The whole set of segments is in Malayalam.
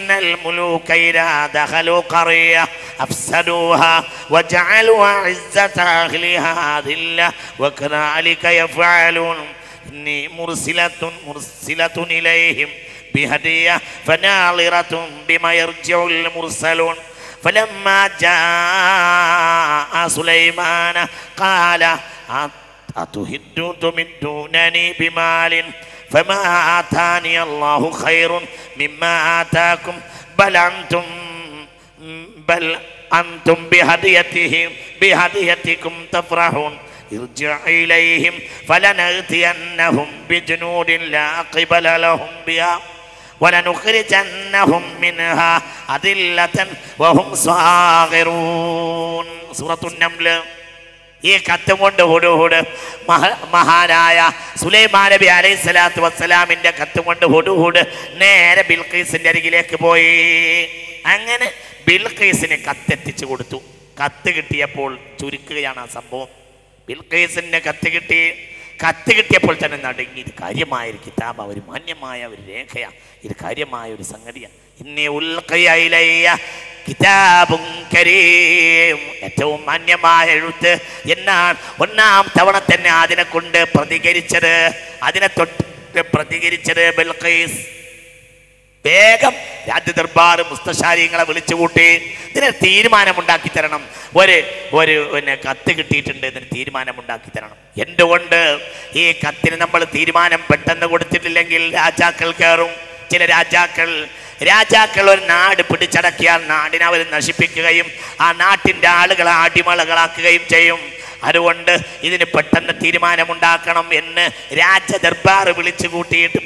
ഇന്നൽ മുലൂക ഇദാ ദഖലൂ ഖറിയ അഫ്സദൂഹാ വജഅലൂ ഇസ്സത അഹ്ലിഹാ ദില്ല വകദാലിക യഫഅലൂൻ ഇന്നി മുർസിലത്തുൻ ഇലൈഹിം ബിഹദിയ ഫനാളിറത്തുൻ ബിമാ യർജിഉൽ മുർസലൂൻ ഫലമ്മാ ജാഅ സുലൈമാന ഖാല അതുമിദ്ദൂനനി ബിമാലിൻ ഫമാ ആതാനി അല്ലാഹു ഖൈറുൻ മിമ്മാ ആതാകും ബൽ അൻതും ബിഹദിയതികും തഫറഹൂൻ ഇർജിഅ ഇലൈഹിം ഫലനഅതിയന്നഹും ബിജുനൂദിൻ ലാ ഖിബല ലഹും ബിഹാ വലനുഖ്രിജന്നഹും മിൻഹാ അദില്ലതൻ വഹും സാഗിറൂൻ. സൂറത്തുൻ നംൽ. ഈ കത്ത് കൊണ്ട് ഹുദ്ഹുദ് മഹാനായ സുലൈമാൻ നബി അലൈഹിസ്സലാത്തു വസ്സലാമിന്റെ കത്ത് കൊണ്ട് ഹുദ്ഹുദ് നേരെ ബിൽഖീസിന്റെ അരികിലേക്ക് പോയി. അങ്ങനെ ബിൽഖീസിന് കത്തെത്തിച്ചു കൊടുത്തു. കത്ത് കിട്ടിയപ്പോൾ ചുരുക്കുകയാണ് ആ സംഭവം. ബിൽഖീസിന് കത്ത് കിട്ടിയപ്പോൾ തന്നെ നടുങ്ങി. ഇത് കാര്യമായൊരു കിതാബ്, ഒരു മാന്യമായ ഒരു രേഖയാണ്, ഇത് കാര്യമായ ഒരു സംഗതിയാണ്. ഇന്നി ഉൽഖിയ ഇലയ്യ കിതാബുൻ കരീം, ഏറ്റവും മാന്യമായ എഴുത്ത് എന്നാണ് ഒന്നാം തവണ തന്നെ അതിനെ കൊണ്ട് അതിനെ തൊട്ട് പ്രതികരിച്ചത് ബിൽഖീസ്. വേഗം രാജ്യദർബാർ മുസ്തശാരികളെ വിളിച്ചു കൂട്ടി ഇതിന് തീരുമാനമുണ്ടാക്കി തരണം. ഒരു കത്ത് കിട്ടിയിട്ടുണ്ട്, ഇതിന് തീരുമാനമുണ്ടാക്കി തരണം. എന്തുകൊണ്ട് ഈ കത്തിന് നമ്മൾ തീരുമാനം പെട്ടെന്ന് കൊടുത്തിട്ടില്ലെങ്കിൽ രാജാക്കൾ കയറും. ചില രാജാക്കൾ ഒരു നാട് പിടിച്ചടക്കിയാൽ നാടിനെ അവർ നശിപ്പിക്കുകയും ആ നാട്ടിൻ്റെ ആളുകളെ അടിമകളാക്കുകയും ചെയ്യും. അതുകൊണ്ട് ഇതിന് പെട്ടെന്ന് തീരുമാനമുണ്ടാക്കണം എന്ന് രാജദർബാർ വിളിച്ചു കൂട്ടിയിട്ട്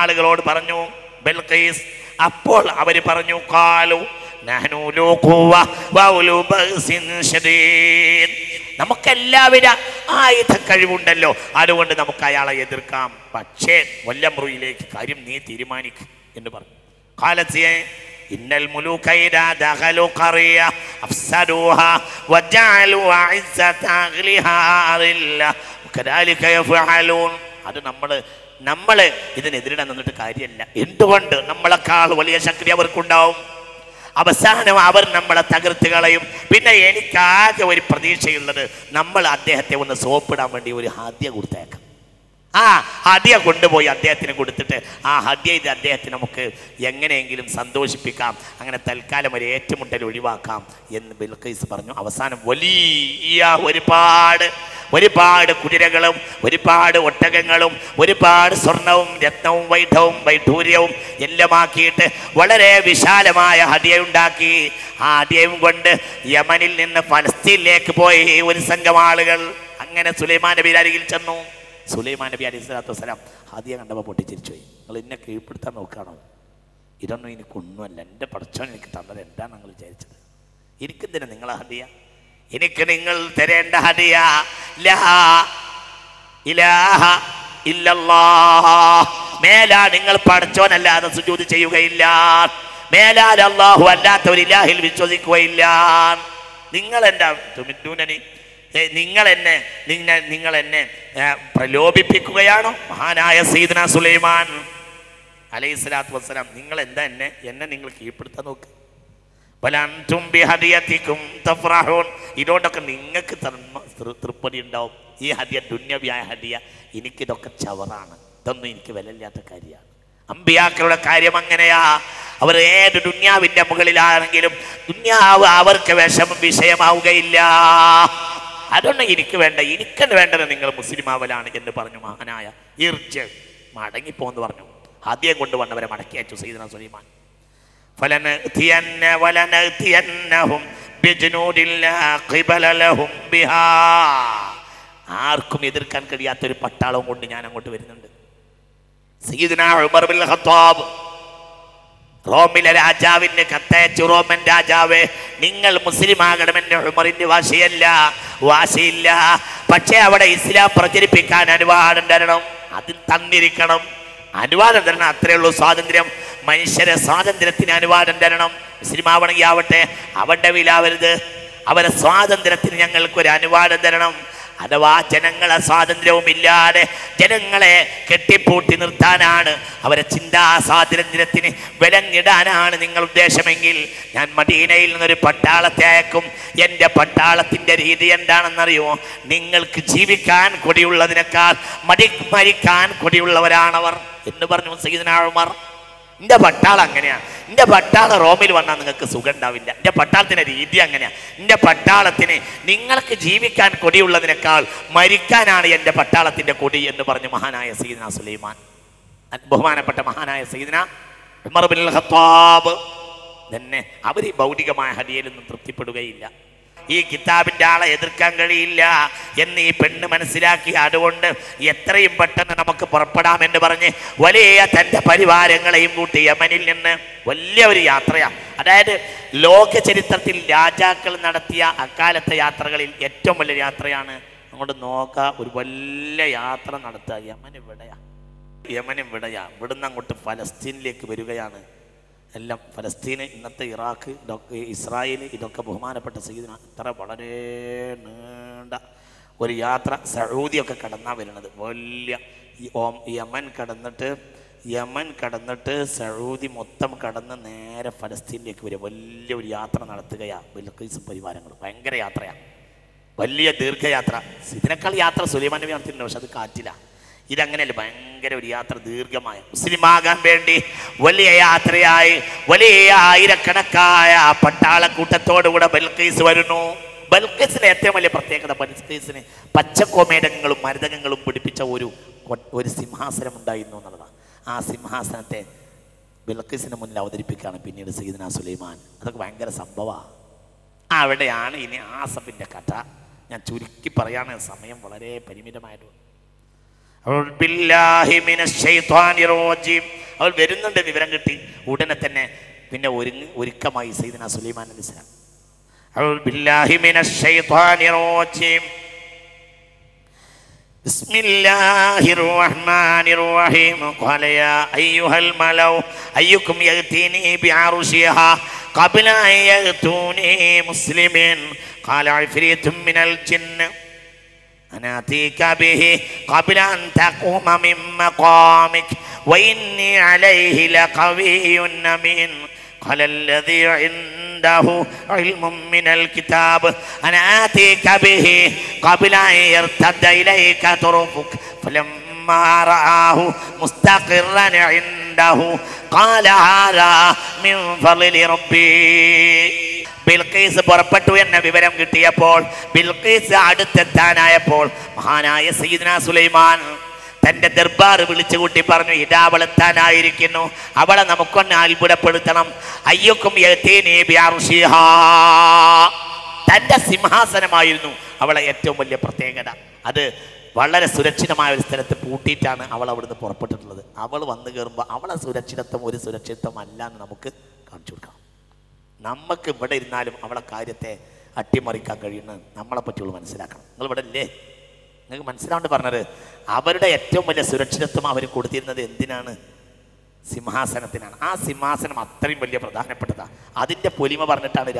ആളുകളോട് പറഞ്ഞു ബിൽഖീസ്. അപ്പോൾ അവർ പറഞ്ഞു ഖാലു നഹ്നു ലൂ ഖുവ്വ വഉലൂ ബഅസിൻ ശദീദ്, നമുക്കെല്ലാവിധ ആയുധ കഴിവുണ്ടല്ലോ, അതുകൊണ്ട് നമുക്ക് അയാളെ എതിർക്കാം. പക്ഷേ വല്ലംറുയിലേക്ക് കാര്യം നീ തീരുമാനിക്കും എന്ന് പറഞ്ഞു. ഖാലത്ത് ഇന്നൽ മുലൂക ഇദാ ദഖലൂ ഖറിയ അഫ്സദൂഹാ വജഅലൂ ഇസ്സത അഹ്ലിഹാ ദില്ല വകദാലിക യഫഅലൂൻ. അത് നമ്മൾ ഇതിനെതിരിടാൻ നിന്നിട്ട് കാര്യമല്ല. എന്തുകൊണ്ട്? നമ്മളെക്കാൾ വലിയ ശക്തി അവർക്കുണ്ടാവും. അവസാനം അവർ നമ്മളെ തകർത്ത് കളയും. പിന്നെ എനിക്കാകെ ഒരു പ്രതീക്ഷയുള്ളത്, നമ്മൾ അദ്ദേഹത്തെ ഒന്ന് സോപ്പിടാൻ വേണ്ടി ഒരു ഹദ്യ കൊടുത്തേക്കാം. ആ ഹദ്യ കൊണ്ടുപോയി അദ്ദേഹത്തിന് കൊടുത്തിട്ട് ആ ഹദ്യ ഇത് അദ്ദേഹത്തിന് നമുക്ക് എങ്ങനെയെങ്കിലും സന്തോഷിപ്പിക്കാം, അങ്ങനെ തൽക്കാലം ഒരു ഏറ്റുമുട്ടൽ ഒഴിവാക്കാം എന്ന് ബിൽഖീസ് പറഞ്ഞു. അവസാനം വലിയ ഒരുപാട് കുതിരകളും ഒരുപാട് ഒട്ടകങ്ങളും ഒരുപാട് സ്വർണവും രത്നവും വൈഢൂര്യവും എല്ലാമാക്കിയിട്ട് വളരെ വിശാലമായ ഹദിയയുണ്ടാക്കി. ആ ഹദിയയും കൊണ്ട് യമനിൽ നിന്ന് ഫലസ്തീനിലേക്ക് പോയി ഒരു സംഘം ആളുകൾ. അങ്ങനെ സുലൈമാൻ നബി അരികിൽ ചെന്നു. സുലൈമാൻ നബി അലൈഹിസ്സലാത്തു വസ്സലാം ഹദിയ കണ്ടപ്പോൾ പൊട്ടിച്ചിരിച്ചു പോയി. നിങ്ങൾ എന്നെ കീഴ്പ്പെടുത്താൻ നോക്കുകയാണോ? ഇതൊന്നും എനിക്കൊന്നുമല്ല, എൻ്റെ പടച്ചോൻ എനിക്ക് തന്നത് എന്താണ് നിങ്ങൾ വിചാരിച്ചത്? എനിക്കെന്തിനാ നിങ്ങളെ ഹദിയ? എനിക്ക് നിങ്ങൾ തരേണ്ട ഹദിയ ലാ ഇലാഹ ഇല്ലല്ലാഹ്, മേലാ നിങ്ങൾ പടച്ചോനല്ലാതെ സുജൂദ് ചെയ്യുകയില്ല, മേലാൽ അല്ലാഹു അല്ലാത്ത ഒരു ഇലാഹിൽ വിശ്വസിക്കുകയില്ല. നിങ്ങൾ എന്താ തുമിദ്ദൂനനി, നിങ്ങൾ എന്നെ പ്രലോഭിപ്പിക്കുകയാണോ? മഹാനായ സയ്യിദുനാ സുലൈമാൻ അലൈഹിസ്സലാത്തു വസ്സലാം, നിങ്ങൾ എന്താ എന്നെ നിങ്ങൾ കീഴ്പ്പെടുത്താൻ നോക്ക്. വലഅൻതും ബിഹദിയതികും തഫറഹൂൻ, ഇതുകൊണ്ടൊക്കെ നിങ്ങൾക്ക് തൃപ്തി ഉണ്ടാവും. ഈ ഹദിയ ദുന്യവിയായ ഹദിയ, എനിക്കിതൊക്കെ ചവറാണ്, ഇതൊന്നും എനിക്ക് വിലയില്ലാത്ത കാര്യമാണ്. അമ്പിയാക്കളുടെ കാര്യം അങ്ങനെയാ. അവർ ഏത് ദുന്യാവിൻ്റെ മുകളിലാണെങ്കിലും ദുന്യാവ് അവർക്ക് വിഷയമാവുകയില്ല. അതൊന്നും എനിക്ക് വേണ്ട, എനിക്കെന്ന് വേണ്ടത് നിങ്ങൾ മുസ്ലിം ആവലാണ് എന്ന് പറഞ്ഞു മഹാനായ ഇർജ്. മടങ്ങിപ്പോന്ന് പറഞ്ഞു. ആദ്യം കൊണ്ടുവന്നവരെ മടക്കി അയച്ചു സയ്യിദുനാ സുലൈമാൻ. ആർക്കും എതിർക്കാൻ കഴിയാത്തൊരു പട്ടാളവും കൊണ്ട് ഞാൻ അങ്ങോട്ട് വരുന്നുണ്ട്. സയ്യിദുനാ ഉമർ ബിൻ ഖത്താബ് റോമിലെ രാജാവിന് കത്തയച്ചു. റോമൻ രാജാവ്, നിങ്ങൾ മുസ്ലിം ആകണമെന്ന് ഉമറിന്റെ വാശിയില്ല, പക്ഷേ അവിടെ ഇസ്ലാം പ്രചരിപ്പിക്കാൻ അനുവാദം തരണം, അതിൽ തന്നിരിക്കണം. അനുവാദം തരണം, അത്രയേ ഉള്ളൂ സ്വാതന്ത്ര്യം. മനുഷ്യരെ സ്വാതന്ത്ര്യത്തിന് അനുവാദം തരണം. മുസ്ലിം ആവണമെങ്കിൽ ആവട്ടെ, അവരുടെ വിലാവരുത്. അവരെ സ്വാതന്ത്ര്യത്തിന് ഞങ്ങൾക്കൊരു അനുവാദം തരണം. അഥവാ ജനങ്ങളെ സ്വാതന്ത്ര്യവുമില്ലാതെ ജനങ്ങളെ കെട്ടിപ്പൂട്ടി നിർത്താനാണ്, അവരെ ചിന്താ സ്വാതന്ത്ര്യത്തിന് വിലങ്ങിടാനാണ് നിങ്ങൾ ഉദ്ദേശമെങ്കിൽ ഞാൻ മദീനയിൽ നിന്നൊരു പട്ടാളത്തെ അയക്കും. എൻ്റെ പട്ടാളത്തിൻ്റെ രീതി എന്താണെന്നറിയോ? നിങ്ങൾക്ക് ജീവിക്കാൻ കൊടിയുള്ളതിനേക്കാൾ മരിക്കാൻ കൊടിയുള്ളവരാണവർ എന്ന് പറഞ്ഞു സയ്യിദുനാ ഉമർ. എൻ്റെ പട്ടാളം അങ്ങനെയാണ്. എൻ്റെ പട്ടാളം റോമിൽ വന്നാൽ നിങ്ങൾക്ക് സുഖം ഉണ്ടാവില്ല. എൻ്റെ പട്ടാളത്തിൻ്റെ രീതി അങ്ങനെയാണ്. എൻ്റെ പട്ടാളത്തിന് നിങ്ങൾക്ക് ജീവിക്കാൻ കൊടിയുള്ളതിനേക്കാൾ മരിക്കാനാണ് എൻ്റെ പട്ടാളത്തിൻ്റെ കൊടി എന്ന് പറഞ്ഞു മഹാനായ സയ്യിദുനാ സുലൈമാൻ, ബഹുമാനപ്പെട്ട മഹാനായ സയ്യിദുനാ ഉമർ ഇബ്നുൽ ഖത്താബ്. തന്നെ അവർ ഈ ഭൗതികമായ ഹദിയയിലൊന്നും തൃപ്തിപ്പെടുകയില്ല. ഈ കിതാബിൻ്റെ ആളെ എതിർക്കാൻ കഴിയില്ല എന്ന് ഈ പെണ്ണ് മനസ്സിലാക്കി. അതുകൊണ്ട് എത്രയും പെട്ടെന്ന് നമുക്ക് പുറപ്പെടാമെന്ന് പറഞ്ഞ് വലിയ തൻ്റെ പരിവാരങ്ങളെയും കൂട്ടി യമനിൽ നിന്ന് വലിയ ഒരു യാത്രയാണ്. അതായത് ലോക ചരിത്രത്തിൽ രാജാക്കൾ നടത്തിയ അക്കാലത്തെ യാത്രകളിൽ ഏറ്റവും വലിയ യാത്രയാണ്. അങ്ങോട്ട് നോക്കുക, ഒരു വലിയ യാത്ര നടത്തുക. യമൻ ഇവിടെയാ, ഇവിടുന്ന് അങ്ങോട്ട് ഫലസ്തീനിലേക്ക് വരികയാണ്. എല്ലാം ഫലസ്തീന്, ഇന്നത്തെ ഇറാഖ്, ഇതൊക്കെ ഇസ്രായേൽ, ഇതൊക്കെ ബഹുമാനപ്പെട്ട സയ്യിദുനാ ഇത്ര വളരെ നീണ്ട ഒരു യാത്ര. സൗദിയൊക്കെ കടന്നാണ് വരുന്നത്. വലിയ യമൻ കടന്നിട്ട് സൗദി മൊത്തം കടന്ന് നേരെ ഫലസ്തീനിലേക്ക് വരിക. വലിയ ഒരു യാത്ര നടത്തുകയാണ് ബിൽഖീസും പരിവാരങ്ങളും. ഭയങ്കര യാത്രയാണ്, വലിയ ദീർഘയാത്ര. ഇതിനേക്കാൾ യാത്ര സുലൈമാൻ നബി നടത്തിയിട്ടുണ്ട്, പക്ഷെ അത് കാറ്റിലാണ്. ഇതങ്ങനെയല്ല, ഭയങ്കര ഒരു യാത്ര, ദീർഘമായ. മുസ്ലിമാകാൻ വേണ്ടി വലിയ യാത്രയായി വലിയ ആയിരക്കണക്കായ പട്ടാളക്കൂട്ടത്തോടുകൂടെ ബൽഖീസ് വരുന്നു. ബൽഖീസിന് ഏറ്റവും വലിയ പ്രത്യേകത, ബൽഖീസിന് പച്ചക്കോമേടകങ്ങളും മരതകങ്ങളും പിടിപ്പിച്ച ഒരു സിംഹാസനം ഉണ്ടായിരുന്നു എന്നുള്ളതാണ്. ആ സിംഹാസനത്തെ ബൽഖീസിന് മുന്നിൽ അവതരിപ്പിക്കുകയാണ് പിന്നീട് സയ്യിദുനാ സുലൈമാൻ. അതൊക്കെ ഭയങ്കര സംഭവമാണ്. അവിടെയാണ് ഇനി ആസഫിൻ്റെ കഥ. ഞാൻ ചുരുക്കി പറയാണ്, സമയം വളരെ പരിമിതമായിരുന്നു. അവൾ വരുന്നുണ്ട്, വിവരം കിട്ടി. ഉടനെ തന്നെ പിന്നെ ഒരുക്കമായി സയ്യിദുനാ സുലൈമാൻ അലൈഹിസ്സലാം. ബിസ്മില്ലാഹിർ റഹ്മാനിർ റഹീം. ഖാല യാ അയ്യുഹൽ മലൗ അയ്യുക്കും യഅതീനി ബിഅർശിഹാ ഖബ്ല അൻ യഅതൂനി മുസ്ലിമീൻ. ഖാല ഇഫ്രീതും മിനൽ ജിന്ന് أنا آتيك به قبل أن تقوم من مقامك وإني عليه لقوي أمين. قال الذي عنده علم من الكتاب أنا آتيك به قبل أن يرتد إليك طرفك فلما رآه مستقرا عنده قال هذا من فضل ربي. ബിൽഖീസ് പുറപ്പെട്ടു എന്ന വിവരം കിട്ടിയപ്പോൾ, ബിൽഖീസ് അടുത്തെത്താനായപ്പോൾ മഹാനായ സയ്യിദുനാ സുലൈമാൻ തൻ്റെ ദർബാർ വിളിച്ചുകൂട്ടി പറഞ്ഞു, ഇതാ അവളെത്താനായിരിക്കുന്നു, അവളെ നമുക്കൊന്ന് അത്ഭുതപ്പെടുത്തണം. അയ്യുക്കും യഅതീനി ബിഅർശിഹാ. തൻ്റെ സിംഹാസനമായിരുന്നു അവളെ ഏറ്റവും വലിയ പ്രത്യേകത. അത് വളരെ സുരക്ഷിതമായ ഒരു സ്ഥലത്ത് പൂട്ടിയിട്ടാണ് അവൾ അവിടുന്ന് പുറപ്പെട്ടിട്ടുള്ളത്. അവൾ വന്നു കയറുമ്പോൾ അവളെ സുരക്ഷിതത്വം ഒരു സുരക്ഷിതത്വം അല്ല എന്ന് നമുക്ക് കാണിച്ചു കൊടുക്കണം. നമുക്ക് ഇവിടെ ഇരുന്നാലും അവളെ കാര്യത്തെ അട്ടിമറിക്കാൻ കഴിയുന്നത് നമ്മളെ പറ്റിയുള്ള മനസ്സിലാക്കണം. നിങ്ങൾ ഇവിടെ ഇല്ലേ? നിങ്ങൾക്ക് മനസ്സിലാവേണ്ടി പറഞ്ഞത്, അവരുടെ ഏറ്റവും വലിയ സുരക്ഷിതത്വം അവർ കൊടുത്തിരുന്നത് എന്തിനാണ്? സിംഹാസനത്തിനാണ്. ആ സിംഹാസനം അത്രയും വലിയ പ്രധാനപ്പെട്ടതാണ്. അതിൻ്റെ പൊലിമ പറഞ്ഞിട്ടാണ്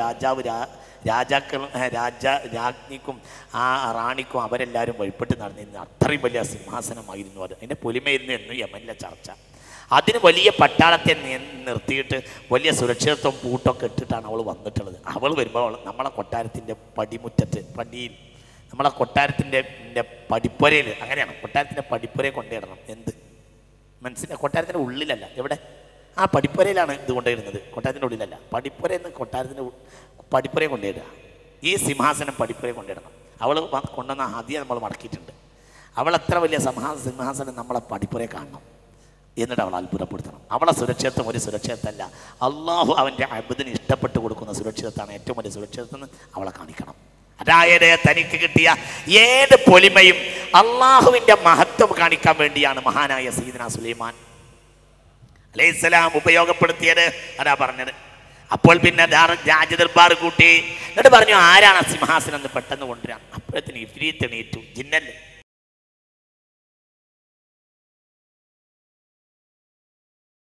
രാജ്ഞിക്കും ആ റാണിക്കും അവരെല്ലാവരും വഴിപ്പെട്ട് നടന്നിരുന്നത്. അത്രയും വലിയ സിംഹാസനമായിരുന്നു അത്. അതിൻ്റെ പൊലിമയിരുന്നു എന്നും യമനിലെ ചർച്ച. അതിന് വലിയ പട്ടാളത്തെ നിർത്തിയിട്ട് വലിയ സുരക്ഷിതത്വം പൂട്ടൊക്കെ ഇട്ടിട്ടാണ് അവൾ വന്നിട്ടുള്ളത്. അവൾ വരുമ്പോൾ നമ്മളെ കൊട്ടാരത്തിൻ്റെ പടിയിൽ നമ്മളെ കൊട്ടാരത്തിൻ്റെ പടിപ്പുരയിൽ, അങ്ങനെയാണ് കൊട്ടാരത്തിൻ്റെ പടിപ്പുരയെ കൊണ്ടുവരണം. എന്ത് മനസ്സിലായി? കൊട്ടാരത്തിൻ്റെ ഉള്ളിലല്ല, എവിടെ? ആ പടിപ്പുരയിലാണ് ഇത് കൊണ്ടുവരുന്നത്, കൊട്ടാരത്തിൻ്റെ ഉള്ളിലല്ല. പടിപ്പുരയിൽ നിന്ന് കൊട്ടാരത്തിൻ്റെ പടിപ്പുരയെ കൊണ്ടുവരിക. ഈ സിംഹാസനം പടിപ്പുരയെ കൊണ്ടുവരണം. അവൾ കൊണ്ടുവന്ന ആദ്യം നമ്മൾ മടക്കിയിട്ടുണ്ട്. അവൾ എത്ര വലിയ സിംഹാസനം നമ്മളെ പടിപ്പുരയെ കാണണം, എന്നിട്ട് അവൾ അത്ഭുതപ്പെടുത്തണം. അവളെ സുരക്ഷിതത്വം ഒരു സുരക്ഷിതത്വമല്ല, അള്ളാഹു അവൻ്റെ അബ്ദിന് ഇഷ്ടപ്പെട്ട് കൊടുക്കുന്ന സുരക്ഷിതത്വമാണ് ഏറ്റവും വലിയ സുരക്ഷിതത്വം. അവളെ കാണിക്കണം. അതായത് തനിക്ക് കിട്ടിയ ഏത് പൊലിമയും അള്ളാഹുവിൻ്റെ മഹത്വം കാണിക്കാൻ വേണ്ടിയാണ് മഹാനായ സയ്യിദുനാ സുലൈമാൻ അലൈഹിസ്സലാം ഉപയോഗപ്പെടുത്തിയത്. അതാ പറഞ്ഞത്. അപ്പോൾ പിന്നെ രാജദർബാർ കൂട്ടി എന്നിട്ട് പറഞ്ഞു, ആരാണ് സിംഹാസനം എന്ന് പെട്ടെന്ന് കൊണ്ടുവരാൻ. അപ്പോഴത്തിന് ഇഫ്രീത്ത് എണീറ്റു. ജിന്നല്ലേ,